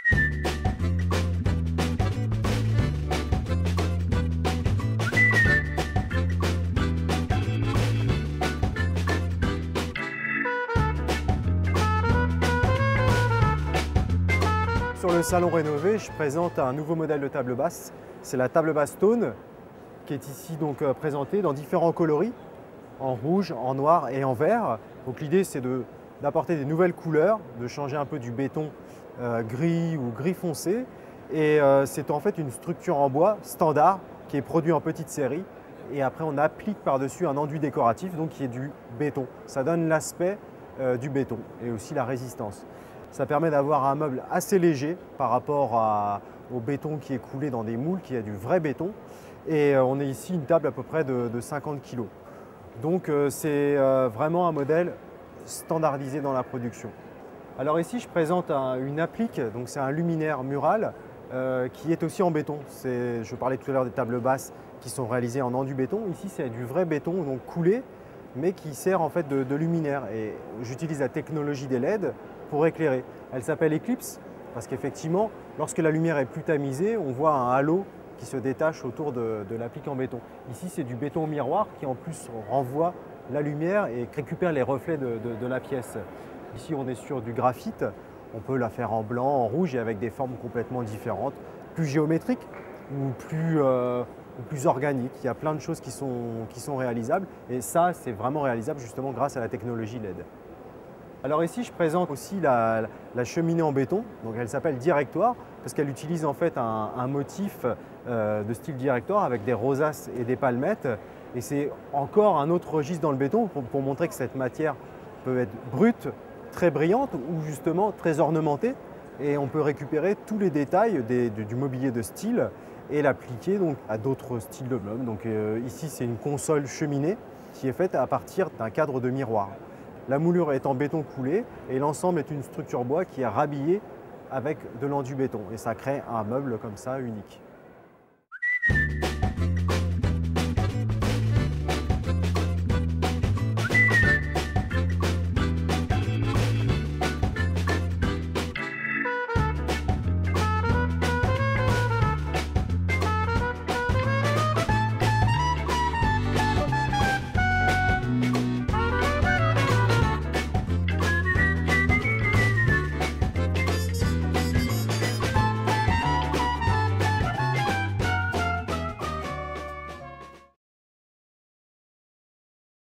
Sur le salon rénové, je présente un nouveau modèle de table basse. C'est la table basse Tone qui est ici donc présentée dans différents coloris, en rouge, en noir et en vert. Donc l'idée c'est d'apporter des nouvelles couleurs, de changer un peu du béton gris ou gris foncé. Et c'est en fait une structure en bois standard qui est produit en petite série. Et après on applique par-dessus un enduit décoratif donc qui est du béton. Ça donne l'aspect du béton et aussi la résistance. Ça permet d'avoir un meuble assez léger par rapport au béton qui est coulé dans des moules, qui est du vrai béton. Et on est ici une table à peu près de 50 kg. Donc c'est vraiment un modèle standardisé dans la production. Alors ici je présente une applique, donc c'est un luminaire mural qui est aussi en béton. Je parlais tout à l'heure des tables basses qui sont réalisées en enduit béton. Ici c'est du vrai béton donc coulé, mais qui sert en fait de luminaire. Et j'utilise la technologie des LED pour éclairer. Elle s'appelle Eclipse parce qu'effectivement, lorsque la lumière est plus tamisée, on voit un halo qui se détache autour de l'applique en béton. Ici, c'est du béton miroir qui en plus renvoie la lumière et récupère les reflets de la pièce. Ici, on est sur du graphite. On peut la faire en blanc, en rouge et avec des formes complètement différentes, plus géométriques ou plus organiques. Il y a plein de choses qui sont réalisables et ça, c'est vraiment réalisable justement grâce à la technologie LED. Alors ici, je présente aussi la cheminée en béton. Donc elle s'appelle Directoire parce qu'elle utilise en fait un motif de style Directoire avec des rosaces et des palmettes. Et c'est encore un autre registre dans le béton pour montrer que cette matière peut être brute, très brillante ou justement très ornementée. Et on peut récupérer tous les détails du mobilier de style et l'appliquer donc à d'autres styles de meubles. Donc ici, c'est une console cheminée qui est faite à partir d'un cadre de miroir. La moulure est en béton coulé et l'ensemble est une structure bois qui est rhabillée avec de l'enduit béton. Et ça crée un meuble comme ça unique.